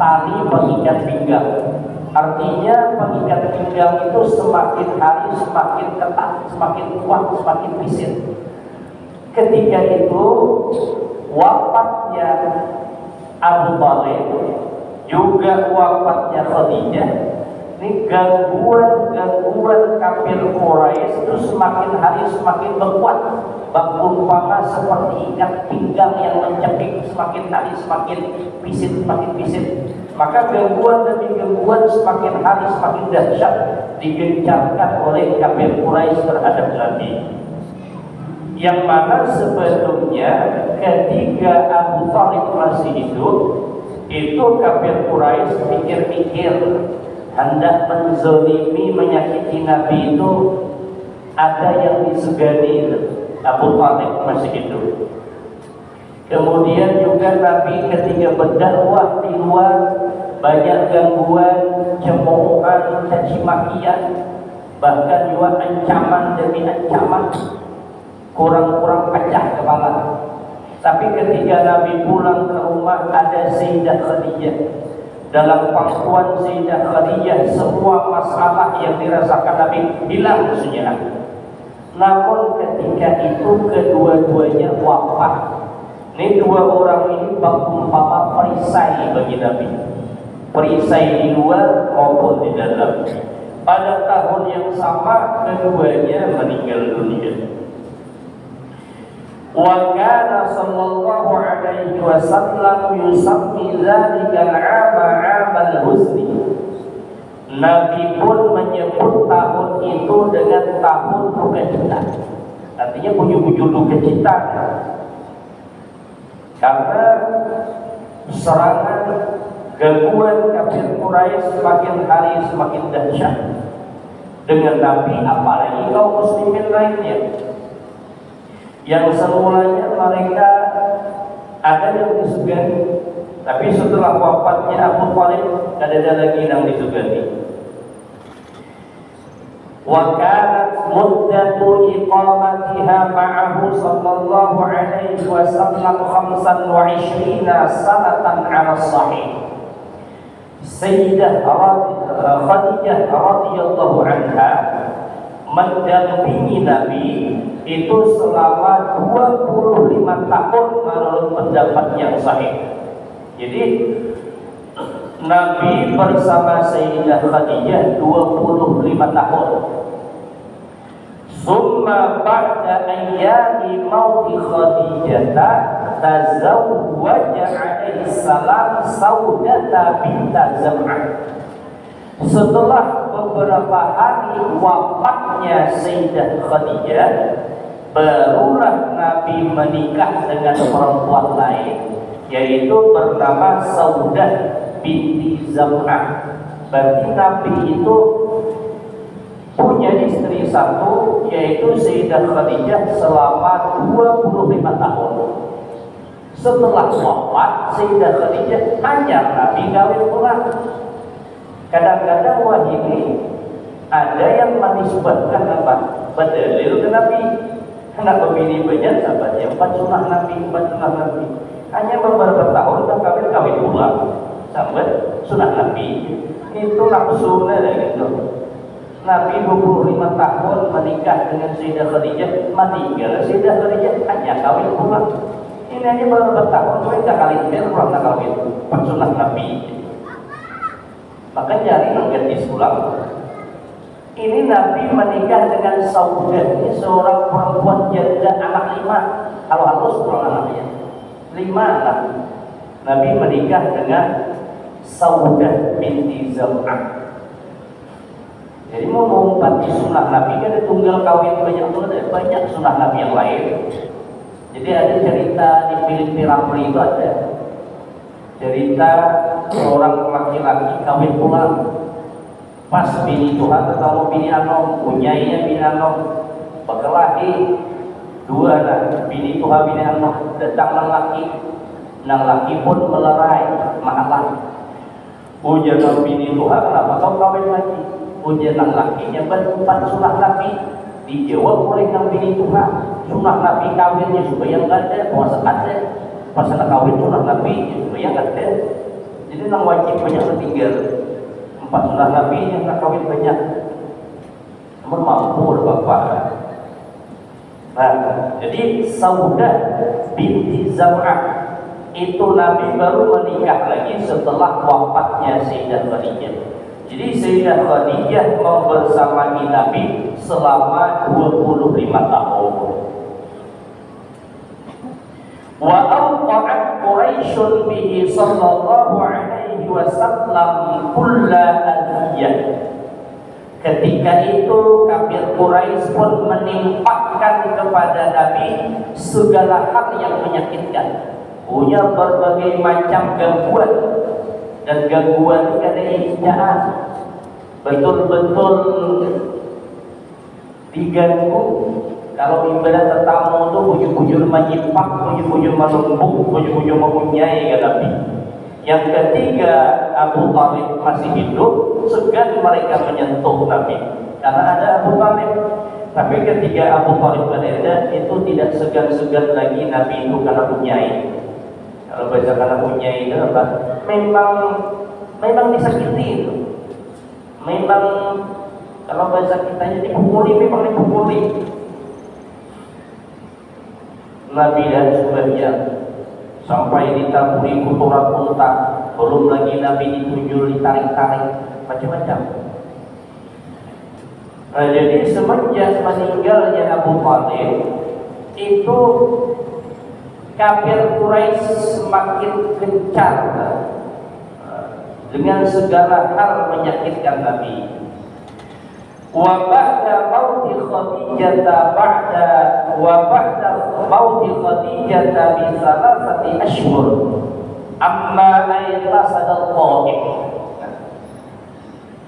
tali pengikat pinggang. Artinya pengikat pinggang itu semakin hari semakin ketat, semakin kuat, semakin pisit. Ketika itu wafatnya Abu Thalib, juga wafatnya Khadijah, ini gangguan kafir Quraisy itu semakin hari semakin berkuat. Umpama seperti ikat pinggang yang mencekik, semakin hari semakin pisit, semakin pisit. Maka gangguan demi gangguan semakin hari semakin dahsyat digencarkan oleh kafir Quraisy terhadap Nabi. Yang mana sebelumnya ketika Abu Thalib masih hidup, itu kafir Quraisy pikir-pikir hendak menzalimi, menyakiti Nabi itu ada yang disegani. Abu Thalib masih hidup. Kemudian juga Nabi ketika berdakwah di luar banyak gangguan, cemoohan, caci makian, bahkan juga ancaman demi ancaman, kurang-kurang pecah kepala. Tapi ketika Nabi pulang ke rumah ada Sayyidah Khadijah. Dalam pangkuan Sayyidah Khadijah semua masalah yang dirasakan Nabi hilang sejenak. Namun ketika itu kedua-duanya wafat. Ini dua orang ini umpama perisai bagi Nabi. Perisai di luar maupun di dalam. Pada tahun yang sama keduanya meninggal dunia. Wa kana sallallahu alaihi wasallam yusammi dzalika al-'ama 'amal huzni. Nabi pun menyebut tahun itu dengan tahun duka cita. Artinya punya duka cita. Karena serangan gangguan kafir Quraisy semakin hari semakin dahsyat dengan Nabi, apalagi kaum muslimin lainnya. Yang semulanya mereka ada yang disegani, tapi setelah wafatnya Abu Thalib tidak ada lagi yang disegani. Wa kanat muddatu iqamatiha ma'ahu sallallahu alaihi wasallam 25 sanatan 'ala sahih. Sayyidah Khadijah radhiyallahu anha mendampingi Nabi itu selama 25 tahun menurut pendapat yang sahih. Jadi Nabi bersama Sayyidah Khadijah 25 tahun. Summa ba'da ayyami mauti Khadijah tazawwaja alaihi salam Saudata binta Zam'ah. Setelah beberapa hari wafatnya Sayyidah Khadijah, barulah Nabi menikah dengan perempuan lain, yaitu bernama Saudah binti Zam'ah. Berarti Nabi itu punya istri satu, yaitu Sayyidah Khadijah selama 25 tahun. Setelah wafat Sayyidah Khadijah, hanya Nabi kawin pulang. Kadang-kadang wah ini ada yang menisbatkan apa? Berdalil ke Nabi. Kenapa bini banyak sahabatnya? 4 sunnah Nabi, 4 sunnah Nabi. Hanya beberapa tahun dah kawin pulang. Sampai sunnah Nabi. Itu nafsunya gitu. Nabi 25 tahun menikah dengan Sayyidah Khadijah, meninggal Sayyidah Khadijah, hanya kawin pulang. Ini hanya beberapa tahun, cuma tak kali ini pulang tak kawin. Sunnah Nabi. Maka jari mengganti sulam. Ini Nabi menikah dengan Saudah. Ini seorang perempuan janda, anak 5. Kalau halus kurang anaknya 5 anak. Nabi menikah dengan Saudah binti Zam'ah. Jadi mau mengumpat di sunnah Nabi kan ada tunggal kawin banyak sunnah Nabi yang lain. Jadi ada cerita di film Rapli itu ada cerita seorang laki-laki kawin pulang. Pas bini Tuhan ketemu bini Anom, punyainya bini Anom, berkelahi 2 anak, bini Tuhan bini Anom, datang nang laki pun melerai, malah ujian bini Tuhan, kenapa kau kawin lagi? Ujian nang lakinya berempat sunnah Nabi, dijawab oleh nang bini Tuhan, sunnah Nabi kawinnya supaya nggak ada, puasa ada, pas kawin sunnah Nabi supaya nggak ada. Jadi nang wajib banyak tinggal 4 sunah Nabi yang nak kawin banyak. Namun mampu bapak. Nah, jadi Saudah binti Zam'ah itu Nabi baru menikah lagi setelah wafatnya Sayyidah Khadijah. Jadi Sayyidah Khadijah membersamai Nabi selama 25 tahun. Wa awqa'at Quraisyun bihi sallallahu alaihi wasallam kulla adhiyah. Ketika itu kafir Quraisy pun menimpakan kepada Nabi segala hal yang menyakitkan, punya berbagai macam gangguan, dan gangguan ada ijaan, betul-betul diganggu. Kalau ibadah tetamu itu bujur-bujur menyipak, bujur-bujur menumpuk, bujur-bujur mempunyai ya Nabi. Yang ketiga, Abu Thalib masih hidup, segan mereka menyentuh Nabi karena ada Abu Thalib. Tapi ketika Abu Thalib ada, itu tidak segan-segan lagi Nabi itu karena punyai. Kalau baca karena punyai itu apa? Memang disakiti itu. Memang kalau bahasa kitanya dipukuli, memang dipukuli. Nabi dan sebagian sampai ditaburi kotoran unta, belum lagi Nabi ditunjuk, ditarik-tarik, macam-macam. Nah, jadi semenjak meninggalnya Abu Thalib itu kafir Quraisy semakin gencar dengan segala hal menyakitkan Nabi. Wa ba'da mauti Khadijah mauti Khadijah bi salasati ashhur amma ayrasadal Taif.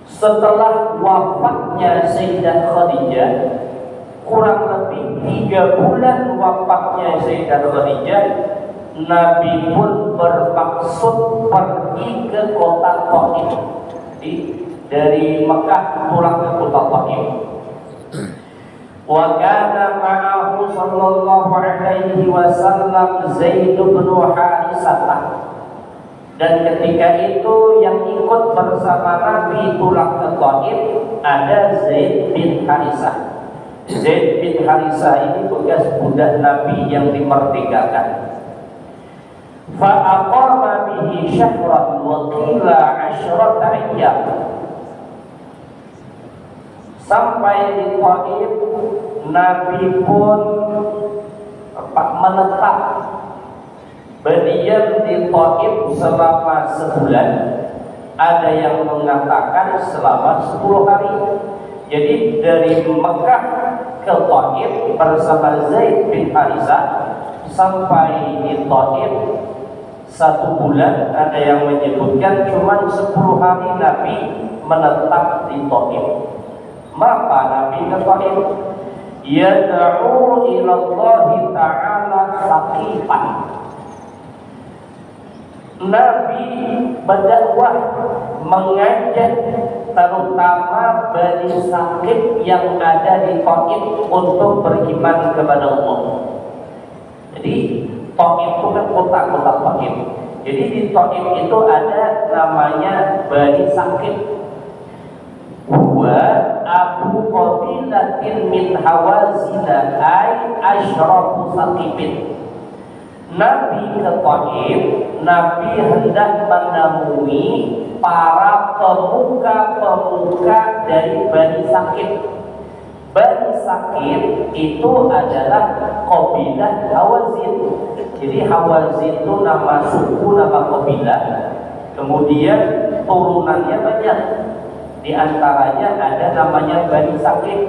Setelah wafatnya Sayyidah Khadijah, kurang lebih 3 bulan wafatnya Sayyidah Khadijah, Nabi pun bermaksud pergi ke kota Taif. Dari Mekah pulang ke kota Taif. Wa kana ma'ahu sallallahu alaihi wasallam Zaid bin Harisah. Dan ketika itu yang ikut bersama Nabi pulang ke Taif ada Zaid bin Harisah. Zaid bin Harisah ini bekas budak Nabi yang dimerdekakan. Fa aqama bihi syahran wa qila 'ashrata ayyam. Sampai di Taif, Nabi pun menetap berdiam di Taif selama sebulan. Ada yang mengatakan selama 10 hari. Jadi dari Mekah ke Taif bersama Zaid bin Harisah sampai di Taif 1 bulan. Ada yang menyebutkan cuma 10 hari Nabi menetap di Taif. Maka Nabi ke Taif yad'u ila Allah Ta'ala saqifan. Nabi berdakwah mengajak terutama Bani Saqif yang ada di Taif untuk beriman kepada Allah. Jadi Taif itu kan kota-kota Taif. Jadi di Taif itu ada namanya Bani Saqif. Huwa Abu Qabilatin min Hawazina ay asyrafu Saqifin. Nabi ke Taif, Nabi hendak menemui para pemuka-pemuka dari Bani Saqif. Bani Saqif itu adalah kabilah Hawazin. Jadi Hawazin itu nama suku, nama kabilah. Kemudian turunannya banyak. Di antaranya ada namanya Bani Saqif.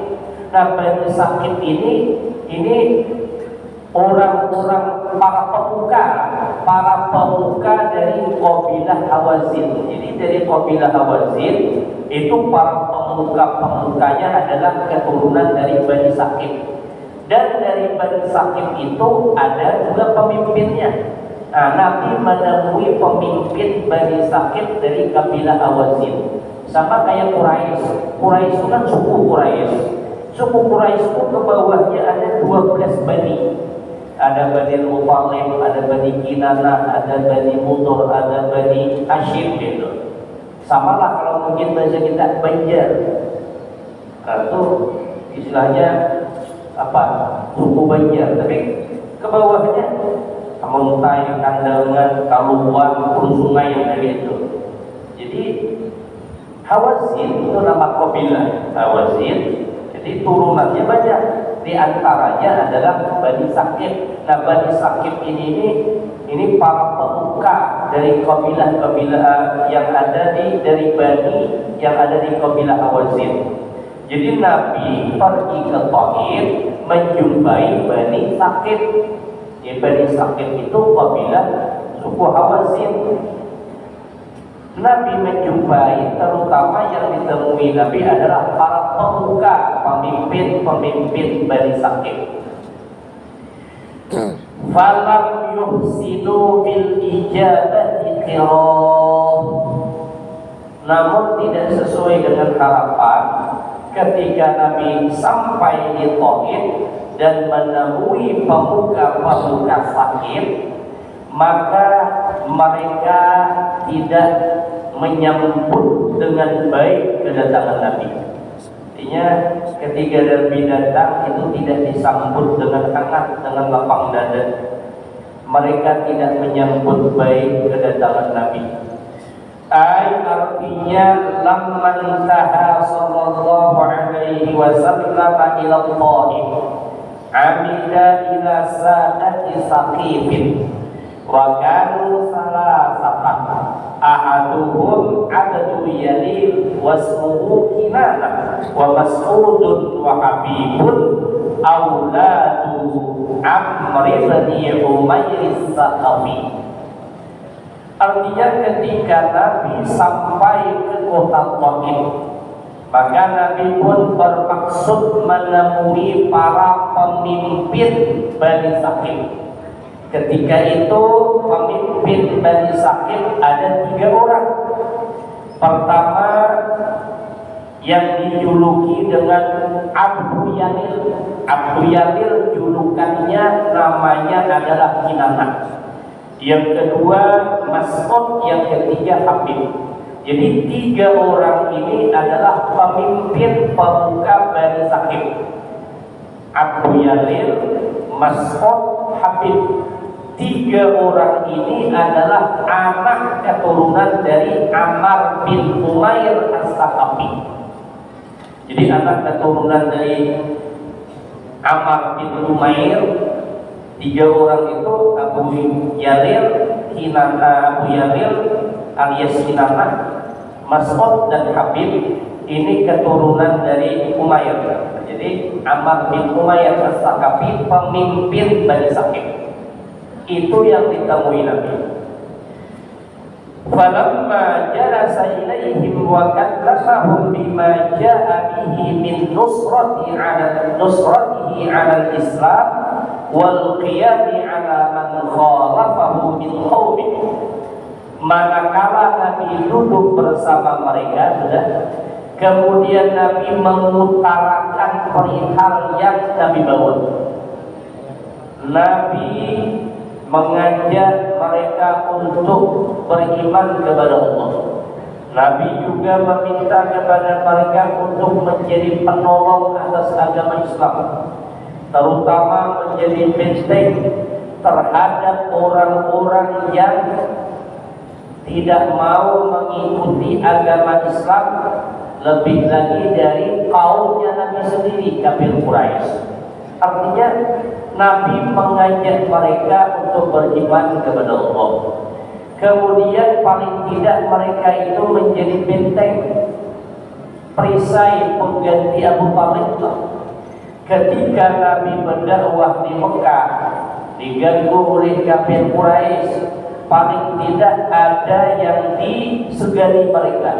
Nah, Bani Saqif ini orang-orang para pemuka dari kabilah Hawazin. Jadi dari kabilah Hawazin itu para pemuka-pemukanya adalah keturunan dari Bani Saqif. Dan dari Bani Saqif itu ada juga pemimpinnya. Nah, Nabi menemui pemimpin Bani Saqif dari kabilah Hawazin. Sama kayak Quraisy. Quraisy itu kan suku Quraisy. Suku Quraisy itu ke bawahnya ada 12 bani. ada Bani Muthalib, ada Bani Kinanah, ada Bani Mudhar, ada Bani Hashim gitu. Sama lah kalau mungkin bahasa kita Banjar. Itu istilahnya apa? Suku Banjar, tapi ke bawahnya Kamuntai, Kandangan, Kaluan, Hulu Sungai yang dari itu. Jadi Hawazin itu nama kabilah Hawazin. Jadi turunannya banyak. Di antaranya adalah Bani Saqif. Nah, Bani Saqif ini para pemuka dari kabilah-kabilah yang ada dari Bani yang ada di kabilah Hawazin. Jadi Nabi pergi ke Taif menjumpai Bani Saqif. Ya, Bani Saqif itu kabilah suku Hawazin. Nabi menjumpai, terutama yang ditemui Nabi adalah para pemuka, pemimpin Bani Saqif. Falam yuhsinu bil ijabati qirah. Namun tidak sesuai dengan harapan ketika Nabi sampai di Taif dan menemui pemuka Saqif, maka mereka tidak menyambut dengan baik kedatangan Nabi. Artinya ketika Nabi datang itu tidak disambut dengan hangat, dengan lapang dada. Mereka tidak menyambut baik kedatangan Nabi. Artinya lamman taha sallallahu alaihi wasallam ila Taif, amida ila sadati Saqifin. Wa kanu salasatan ahaduhum abdu yalil wasmuhu Kinanah wa Mas'udun wa Habibun auladu Amr bin Umair as-Saqafi. Artinya ketika Nabi sampai ke kota Taif, maka Nabi pun bermaksud menemui para pemimpin Bani Saqif. Ketika itu pemimpin Bani Saqif ada 3 orang. Pertama yang dijuluki dengan Abu Yalil. Abu Yalil julukannya namanya adalah Kinanah. Yang kedua Mas'ud, yang ketiga Habib. Jadi 3 orang ini adalah pemimpin pemuka Bani Saqif. Abu Yalil, Mas'ud, Habib. 3 orang ini adalah anak keturunan dari Ammar bin Umair as-Saqafi. Jadi anak keturunan dari Ammar bin Umair. 3 orang itu Abu Yalil, Abu Yalil alias Kinanah, Mas'ud dan Habib. Ini keturunan dari Umair. Jadi Ammar bin Umair as-Saqafi pemimpin Bani Saqif. Itu yang ditemui Nabi. Falamma jalasa ilaihim wa kallamahum bima jaa bihi min nusratihi 'ala al-Islam wal qiyam 'ala man khalafahu min qaumihi. Manakala Nabi duduk bersama mereka sudah, kemudian Nabi mengutarakan perihal yang Nabi bawa. Nabi mengajak mereka untuk beriman kepada Allah. Nabi juga meminta kepada mereka untuk menjadi penolong atas agama Islam, terutama menjadi benteng terhadap orang-orang yang tidak mau mengikuti agama Islam, lebih lagi dari kaumnya Nabi sendiri, kafir Quraisy. Artinya Nabi mengajak mereka untuk beriman kepada Allah. Kemudian paling tidak mereka itu menjadi benteng, perisai pengganti Abu Talib. Ketika Nabi berdakwah di Mekah, diganggu oleh kafir Quraisy, paling tidak ada yang disegani mereka.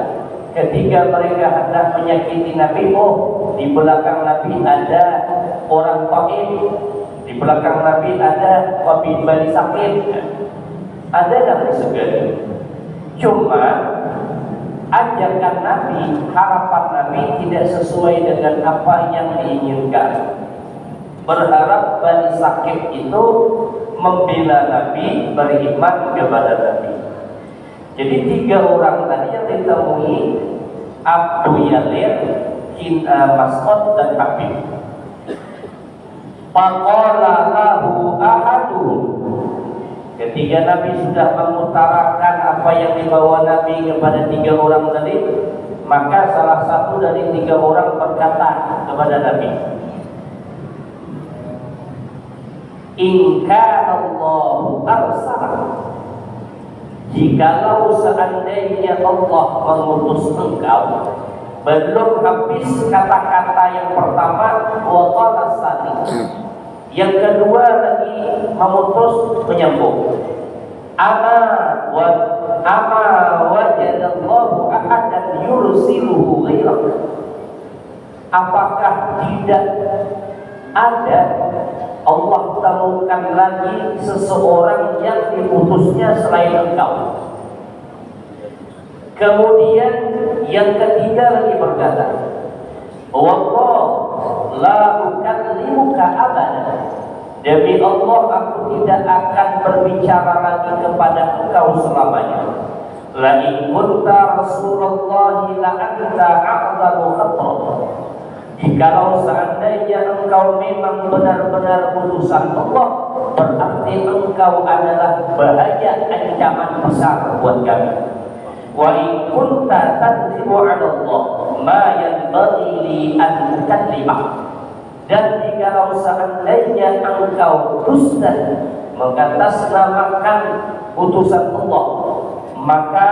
Ketika mereka hendak menyakiti Nabi, di belakang Nabi ada orang Taif, di belakang Nabi ada kabilah Bani Saqif, ada yang disegani. Cuma ajakan Nabi, harapan Nabi tidak sesuai dengan apa yang diinginkan. berharap Bani Sakif itu membela Nabi, beriman kepada Nabi. Jadi 3 orang tadi yang ditemui, Abu Yalir, Mas'ud dan Habib. Faqala lahu ahaduhum, ketika Nabi sudah mengutarakan apa yang dibawa Nabi kepada 3 orang tadi, maka salah satu dari 3 orang berkata kepada Nabi, in kana Allahu arsala, jikalau seandainya Allah mengutus engkau. Belum habis kata-kata yang pertama, wa qala tsani, yang kedua lagi memutus menyambung, ama wajadallahu ahadan yursiluhu ghairak, apakah tidak ada Allah temukan lagi seseorang yang diutusnya selain engkau. Kemudian yang ketiga lagi berkata, wallah la ukallimuka abada, demi Allah aku tidak akan berbicara lagi kepada engkau selamanya. La in kunta Rasulullah la anta a'zamu khatra, jikalau seandainya engkau memang benar-benar utusan Allah, berarti engkau adalah bahaya, ancaman besar buat kami. Wa in kunta tadzibu 'ala Allah ma yanbaghi li an ukallimah, dan jikalau seandainya engkau dusta mengatasnamakan utusan Allah, maka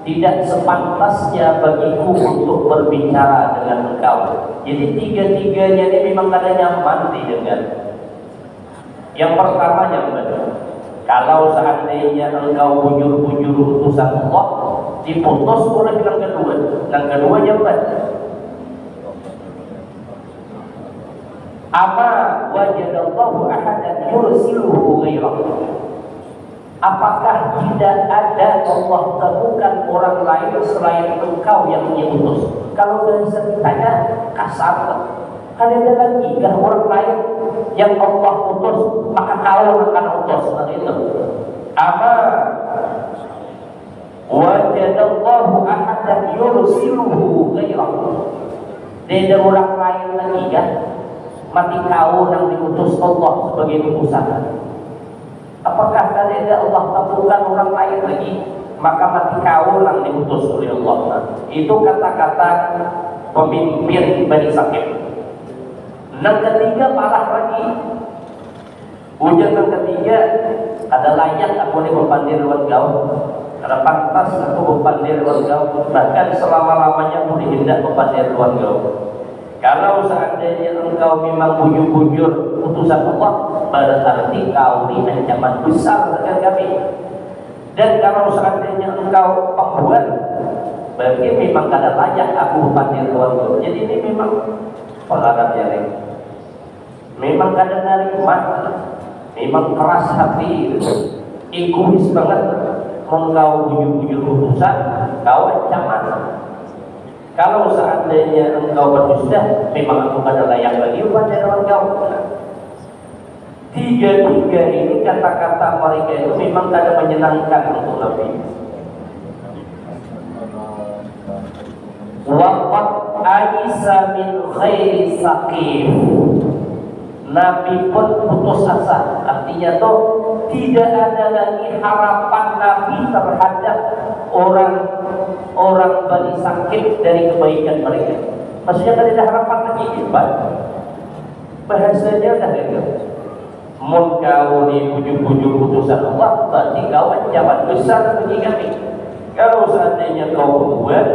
tidak sepantasnya bagiku untuk berbicara dengan engkau. Jadi 3-3-nya ini memang ada nyaman didengar. Yang pertama yang benar, kalau seandainya engkau bujur-bujur utusan Allah, diputus oleh yang kedua. Yang kedua yang benar, ama wajadallahu ahadan yursiluhu ghairak, apakah tidak ada Allah temukan orang lain selain engkau yang diutus? Kalau bisa ditanya kasar, ada lagi kan orang lain yang Allah utus, maka kau akan utus seperti itu. Ama wajadallahu ahadan yursiluhu ghairak, tidak ada orang lain lagi kan? Mati kau yang diutus Allah sebagai utusan. Apakah tidak Allah temukan orang lain lagi, maka mati kau yang diutus oleh Allah. Itu kata-kata pemimpin Bani Sakif. Yang ketiga parah lagi, ujian yang ketiga, ada layak aku ini berpandir lewat kau, ada pantas aku berpandir lewat kau, bahkan selama-lamanya aku dihindak berpandir lewat kau. Kalau seandainya engkau memang bujur-bujur utusan Allah, berarti kau ini ancaman besar bagi kami. Dan kalau seandainya engkau pembuat, berarti memang kada layak aku pandir luar. Jadi ini memang pengalaman yang memang kada nerima, memang keras hati, egois banget. Engkau bujur-bujur utusan, kau ancaman. Kalau seandainya engkau berdusta, memang aku pada layak lagi pada engkau. 3-3 ini kata-kata mereka itu memang tidak menyenangkan untuk Nabi. Waqad aisa min khairi saqif, Nabi pun putus asa. Artinya tuh tidak ada lagi harapan Nabi terhadap orang Bani Sakif dari kebaikan mereka. Maksudnya tidak ada harapan lagi, Pak. Bahasanya udah gitu. Mun kau di ujung-ujung utusan Allah, berarti kau ancaman besar bagi kami. Kalau seandainya kau membuat,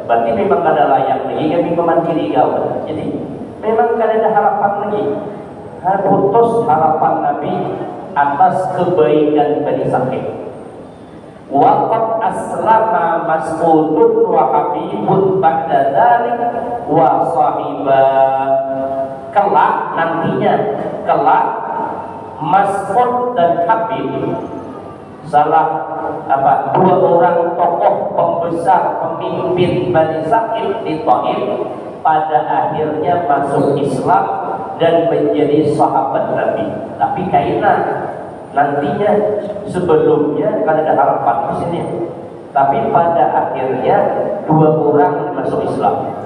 berarti memang ada layak lagi kami memandiri kau. Jadi memang tidak ada harapan lagi. Putus harapan Nabi atas kebaikan Bani Sakif. Waqad aslama Mas'udun wa Habibun ba'da dzalik wa sahiba. Kelak nantinya, kelak Mas'ud dan Habib, dua orang tokoh pembesar pemimpin Bani Sakif di Taif, pada akhirnya masuk Islam dan menjadi sahabat Nabi. Tapi kaitan nantinya, sebelumnya kan ada harapan di sini. Tapi pada akhirnya dua orang masuk Islam.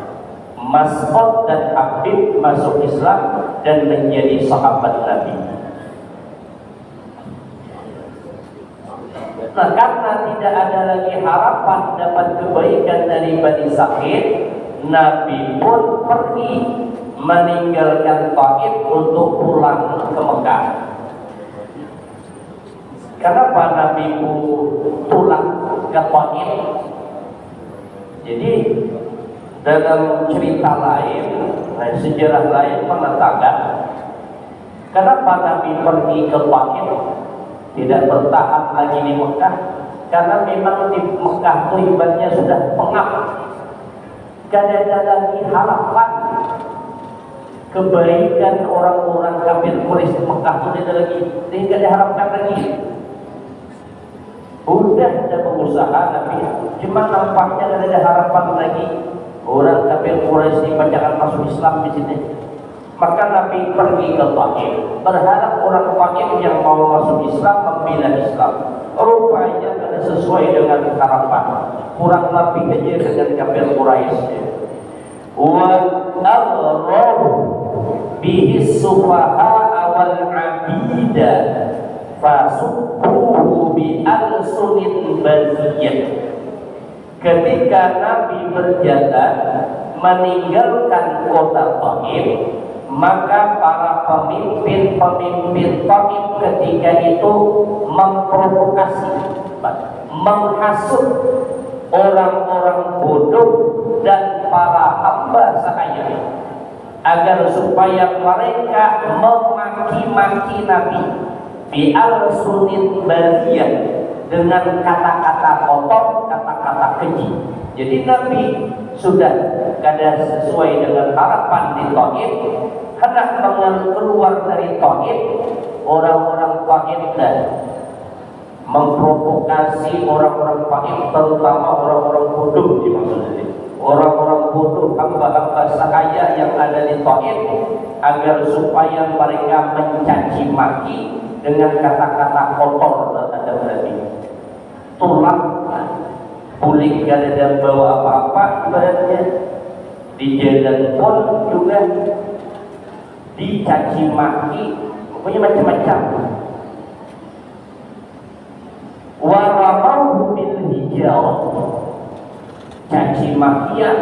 Mas'ud dan Habib masuk Islam dan menjadi sahabat Nabi. Nah, karena tidak ada lagi harapan dapat kebaikan dari Bani Sa'id, Nabi pun pergi meninggalkan Taif untuk pulang ke Mekah. Kenapa Nabi pulang ke Taif? Jadi dalam cerita lain, sejarah lain mengatakan, kenapa Nabi pergi ke Taif, tidak bertahan lagi di Mekah? Karena memang di Mekah itu ibaratnya sudah pengap, tidak ada lagi harapan kebaikan orang-orang kafir Quraisy di Mekah itu tidak lagi, tidak diharapkan lagi. Udah ada pengusaha Nabi, cuma nampaknya tidak ada harapan lagi. Orang kafir Quraisy dibacakan masuk Islam di sini. Maka Nabi pergi ke Taif, berharap orang Taif yang mau masuk Islam membela Islam. Rupanya tidak sesuai dengan harapan, kurang lebih aja dengan kafir Quraisy. Wa aghrara bihi sufaha wal abida fasubbuhu bi alsunin baziyah. Ketika Nabi berjalan meninggalkan kota Taif, maka para pemimpin Taif ketika itu memprovokasi, menghasut orang-orang bodoh dan para hamba sahaya agar supaya mereka memaki-maki Nabi bi al-sunin bariyah, dengan kata-kata kotor, kata-kata keji. Jadi Nabi sudah kada sesuai dengan harapan di Taif, hendak keluar dari Taif. Orang-orang Taif dan memprovokasi orang-orang Taif, terutama orang-orang bodoh, dimaksudnya orang-orang bodoh, hamba-hamba sahaya yang ada di Taif, agar supaya mereka mencaci maki dengan kata-kata kotor terhadap Nabi. Tulak, kulit gak ada bawa apa-apa, ibaratnya di jalan pun juga dicaci maki, pokoknya macam-macam. Waramau bil hijarah, caci makian,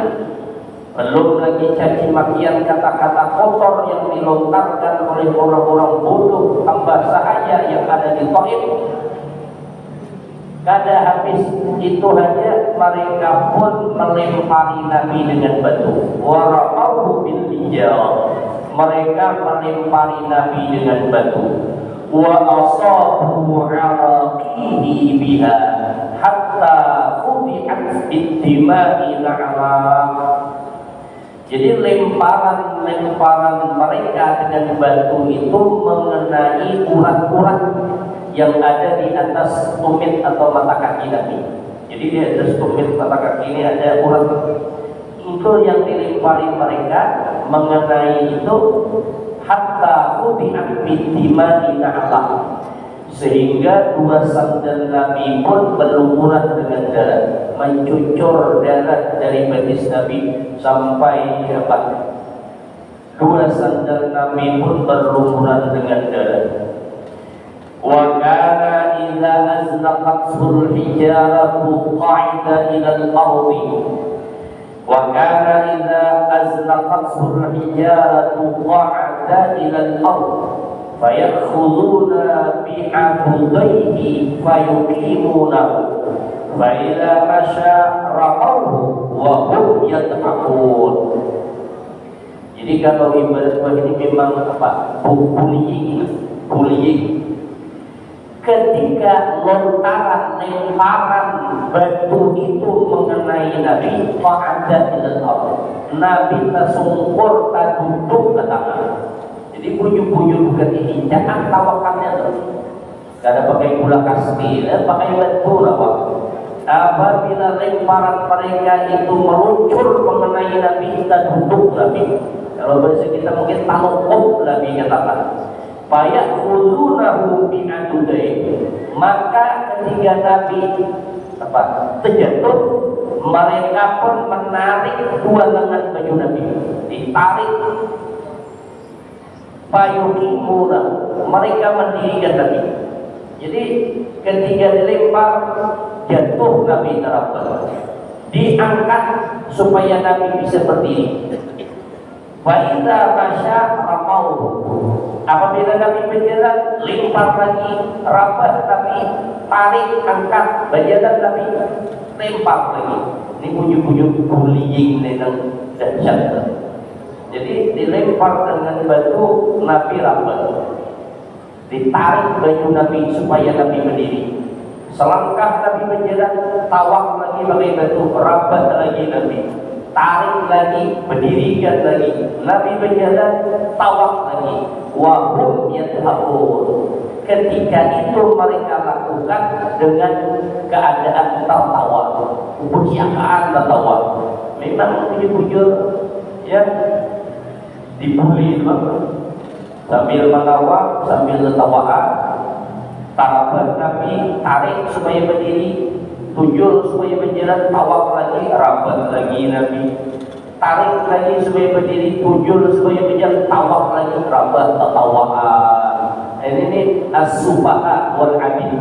belum lagi caci makian kata-kata kotor yang dilontarkan oleh orang-orang bodoh, hamba sahaya yang ada di Taif. Kada habis itu saja, mereka pun melempari Nabi dengan batu. Waramau bil hijarah, mereka melempari Nabi dengan batu. Wa asabu araqihi biha hatta fudihat bid-dima'i na'am. Jadi lemparan mereka dengan batu itu mengenai urat-urat yang ada di atas tumit atau mata kaki Nabi. Jadi di atas tumit mata kaki ini ada urat. Itu yang dilempari mereka mengenai itu hatta fudihat bid-dima'i na'am, sehingga dua sandal Nabi pun berlumuran dengan darah, mencucur darah dari betis Nabi sampai dapat. Dua sandal Nabi pun berlumuran dengan darah. Wa kana idza azlaqatul hijaratu qa'ida ila al-ardi. Wa kana idza azlaqatul hijaratu qa'ida ila al-ardi. Fayakhuduna bi'abudaihi fayuqimunahu fa idza masya ra'awhu wa hum yadhakun. Jadi kalau ibarat ini memang apa? Bullying. Ketika lontaran lemparan batu itu mengenai Nabi, fa'ada ilal ardh, Nabi tersungkur, terduduk ke tanah. Jadi bunyi-bunyi bukan ini, jangan tawakannya tuh. Gak ada pakai gula kasih, pakai batu lah Pak. Apabila lemparan mereka itu meluncur mengenai Nabi, kita duduk Nabi. Kalau bahasa kita mungkin talukuk Nabi katakan. Fayakhudunahu bi'adudai. Maka ketika Nabi terjatuh, mereka pun menarik dua lengan baju Nabi, ditarik. Fayuqimuna, mereka mendirikan Nabi. Jadi ketika dilempar, jatuh Nabi terapkan, diangkat supaya Nabi bisa berdiri. Fa'idha masya ramau, apabila Nabi berjalan, lempar lagi, rabah Nabi, tarik, angkat, berjalan Nabi, lempar lagi. Ini bunyi-bunyi bullying dengan dahsyat. Jadi dilempar dengan batu, Nabi rabah, ditarik baju Nabi supaya Nabi berdiri. Selangkah Nabi berjalan, tawak lagi pakai batu, rabat lagi Nabi, tarik lagi, berdirikan lagi. Nabi berjalan, tawak lagi. Wahum yadhabun. Ketika itu mereka lakukan dengan keadaan tertawa, kebiasaan tertawa. Memang bujur ya, dibully sambil menawa, sambil tertawaan. Tarabat Nabi, tarik supaya berdiri, tunjul supaya berjalan, tawaf lagi, rabat lagi Nabi, tarik lagi supaya berdiri, tunjul supaya berjalan, tawaf lagi, rabat, tertawaan. Ini as-sufaha wal abid,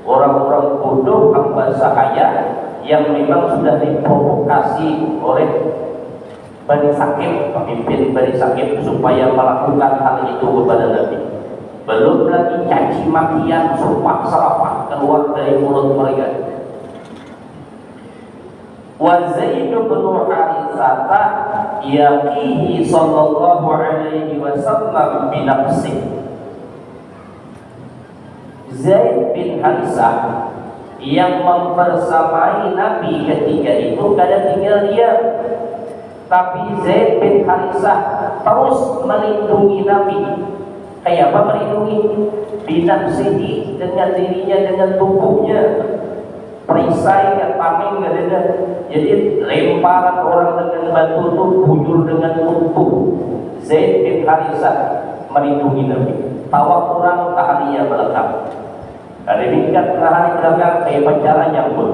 orang-orang bodoh hamba sahaya yang memang sudah diprovokasi oleh Bani Sakif, pemimpin Bani Sakif, supaya melakukan hal itu kepada Nabi. Belum lagi caci makian, sumpah serapah keluar dari mulut mereka. Wa Zaid bin Haritsah yaqihi sallallahu alaihi wasallam bi nafsihi. Zaid bin Haritsah yang mempersamai Nabi ketika itu kadang tinggal diam, tapi Zaid bin Haritsah terus melindungi Nabi. Kayak apa melindungi? Binafsihi, dengan dirinya, dengan tubuhnya. Perisai dan tameng gak ada. Jadi lemparan orang dengan batu itu bujur dengan tubuh. Zaid bin Haritsah melindungi Nabi. Tawak orang tahaniya belakang. Ada tingkat tahani belakang kayak pacaran nyambut.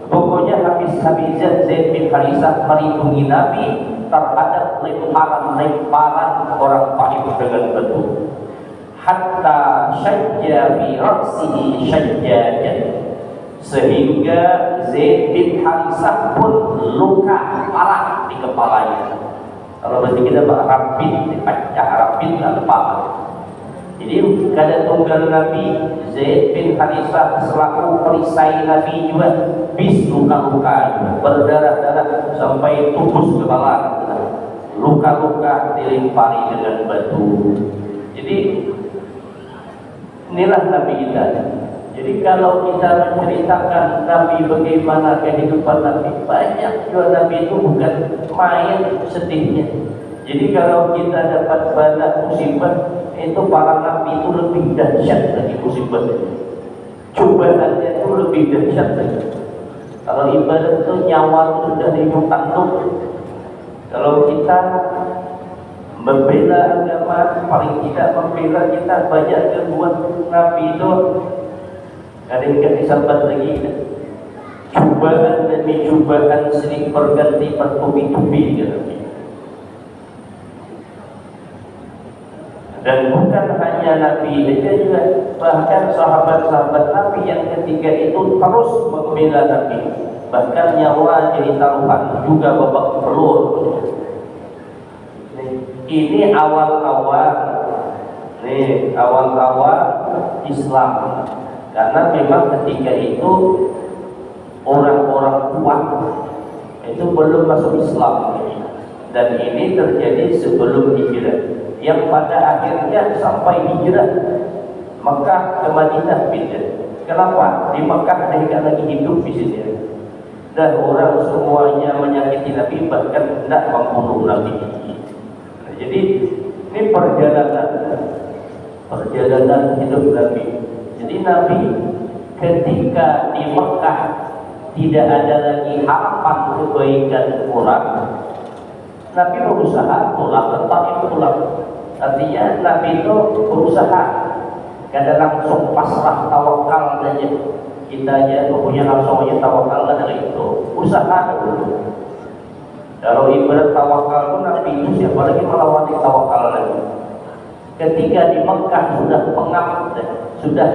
Pokoknya habis-habisan Zaid bin Haritsah melindungi Nabi terhadap lemparan-lemparan orang Taif dengan batu. Hatta syajja fi ra'sihi syajjajan, sehingga Zaid bin Haritsah pun luka parah di kepalanya. Kalau berarti kita rapid, dipecah rapid dan kepala. Jadi kada tunggal Nabi Zaid bin Haritsah selaku perisai Nabi juga bis luka-luka, berdarah-darah sampai tubus kepala, luka-luka dilempari dengan batu. Jadi inilah Nabi kita. Jadi kalau kita menceritakan Nabi bagaimana kehidupan Nabi, banyak juga Nabi itu bukan main sedihnya. Jadi kalau kita dapat bala musibah, itu para Nabi itu lebih dahsyat lagi musibahnya. Cobaannya itu lebih dahsyat lagi. Kalau ibadah itu nyawa itu sudah dihukum. Kalau kita membela agama, paling tidak membela kita banyak gangguan. Nabi itu kadang-kadang disabat lagi. Cobaan demi cobaan sering berganti bertubi-tubi Nabi. Dan bukan hanya Nabi saja juga, bahkan sahabat-sahabat Nabi yang ketiga itu terus membela Nabi. Bahkan nyawa jadi taruhan, juga babak belur. Ini awal-awal Islam. Karena memang ketika itu orang-orang kuat itu belum masuk Islam. Dan ini terjadi sebelum hijrah, yang pada akhirnya sampai hijrah Mekah ke Madinah pindah. Kenapa? Di Mekah mereka lagi hidup di sini. Dan orang semuanya menyakiti Nabi, bahkan hendak membunuh Nabi. Jadi ini perjalanan hidup Nabi. Jadi Nabi ketika di Mekah tidak ada lagi harapan kebaikan kurang, Nabi berusaha pulang ke Taif pulang. Artinya Nabi itu berusaha, kadang langsung pasrah tawakal saja. Kita aja punya langsung aja tawakal dari itu, usaha dulu. Kalau ibarat tawakal pun Nabi itu siapa lagi melawan tawakal lagi. Ketika di Mekah sudah pengap, sudah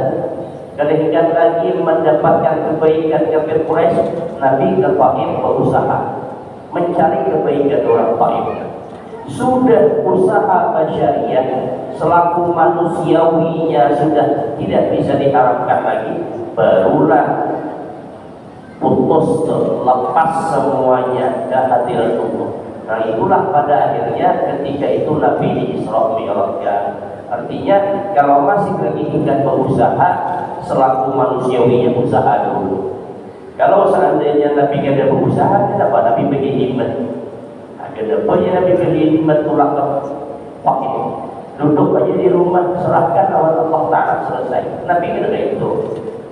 kadang-kadang lagi mendapatkan kebaikan kafir Quraisy, Nabi ke Taif berusaha mencari kebaikan orang Taif. Sudah usaha basyariah selaku manusiawinya sudah tidak bisa diharapkan lagi, barulah putus lepas semuanya kehadiran Allah. Nah itulah pada akhirnya ketika itu Nabi di Isra Mi'rajnya. Artinya kalau masih lagi ingin berusaha selaku manusiawinya usaha dulu. Kalau seandainya Nabi tidak ada berusaha, kenapa Nabi bagi himmat? Kenapa Nabi bagi himmat pulang ke Taif? Duduk aja di rumah, serahkan awal Allah Ta'ala, selesai. Nabi tidak itu.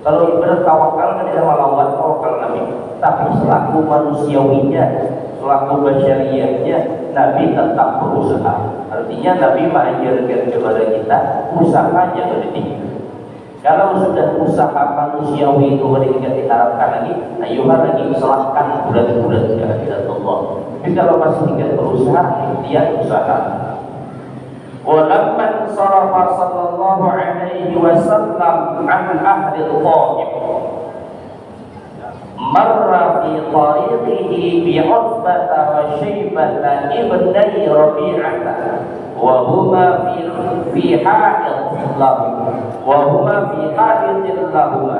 Kalau ibarat tawakal kan tidak melawan tawakal Nabi, tapi selaku manusiawinya, selaku basyariahnya, Nabi tetap berusaha. Artinya Nabi mengajarkan kepada kita usahanya berarti. Kalau sudah usaha manusiawi itu tidak diharapkan lagi, ayuhan lagi serahkan bulan-bulan kehadirat Allah. Tapi kalau masih tidak berusaha, dia usaha. Walamman sarafa sallallahu alaihi wasallam an ahli al-Taif marra fi tariqihi bi Utbata wa Syaibata ibnai Rabi'ata wa huma fi ha'id lahum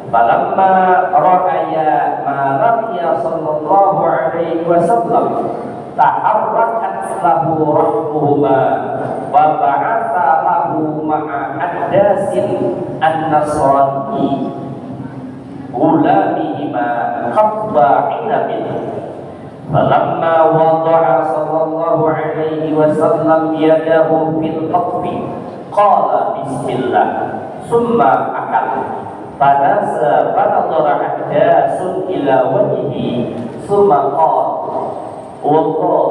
falamma ra'aya ma raqiya sallallahu alaihi wasallam taharrakat lahu rahmuhuma wa ba'atha lahu ma'a Addasin an-Nasrani gulamihima qabba inabin falamma wada'a sallallahu alaihi wasallam yadahu fil qatfi qala bismillah summa akal fanasa fanadara Addasun ila wajhi summa qala wallah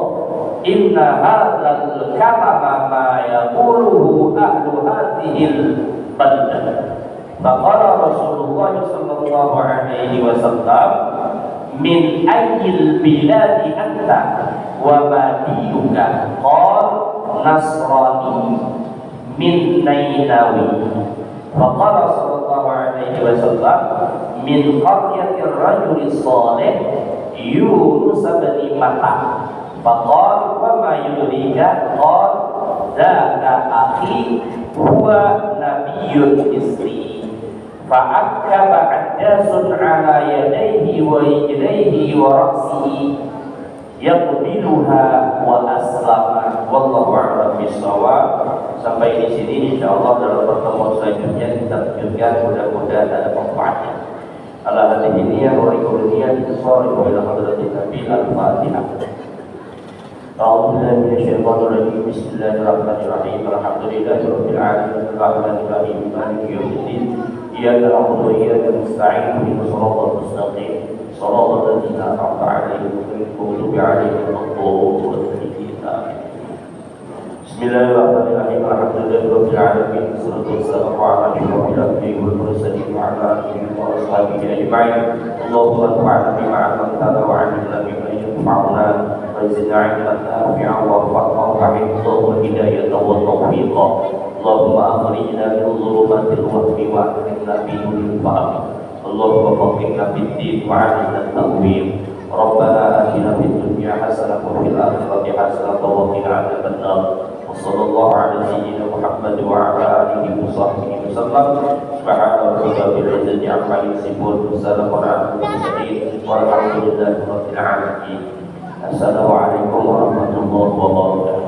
inna hadzal kalama ma yaquluhu ahlu hadhil baldah. Faqala Rasulullah sallallahu alaihi wasallam min ayyil biladi anta wa ma diyuka qala nasrani min Nainawi. Faqala sallallahu alaihi wasallam min qaryatir rajuli salih Yunus bin Matta. Faqala wa ma yudrika qala dzaka akhi huwa nabiyyun isri. Fa'akkaba Addasun ala yadayhi wa rijlayhi wa ra'sihi yaqbiluha wa aslama. Wallahu a'lam bishawab. Sampai di sini insyaallah dalam pertemuan selanjutnya kita lanjutkan, mudah-mudahan ada manfaatnya. Ala hadhihi niyyah wa riquliyah tisari wa ila hadratin Nabi al-Fatihah. A'udzu billahi minasyaitonir rajim. Bismillahirrahmanirrahim. Alhamdulillahi rabbil alamin. Arrahmanir rahim. Maliki yaumiddin. Iyyaka na'budu wa iyyaka nasta'in. Ihdinas siratal mustaqim. Shiratal ladzina an'amta 'alaihim ghairil maghdubi 'alaihim waladdallin. Bismillahirrahmanirrahim. Alhamdulillahi rabbil alamin. Wassalatu wassalamu ala asyrafil anbiya'i wal mursalin wa ala alihi wa ashabihi ajma'in. Allahumma anfa'na bima 'allamtana wa 'allimna bima yanfa'una wa zidna 'ilman nafi'an wa fahman wa hifdhan wa hidayatan wa tawfiqan. Allahumma akhrijna min dhulumatil wahmi wa akhrijna bi nuril fahmi. Allahumma faqihna fid din wa 'allimna at-ta'wil. Rabbana atina fid dunya hasanah wa fil akhirati hasanah wa qina adzabannar. Wassallallahu ala sayyidina Muhammad wa ala alihi wa sahbihi wasallam. Subhana rabbika rabbil izzati amma yasifun, wassalamun ala al-mursalin, walhamdulillahi rabbil alamin. Assalamualaikum warahmatullahi wabarakatuh.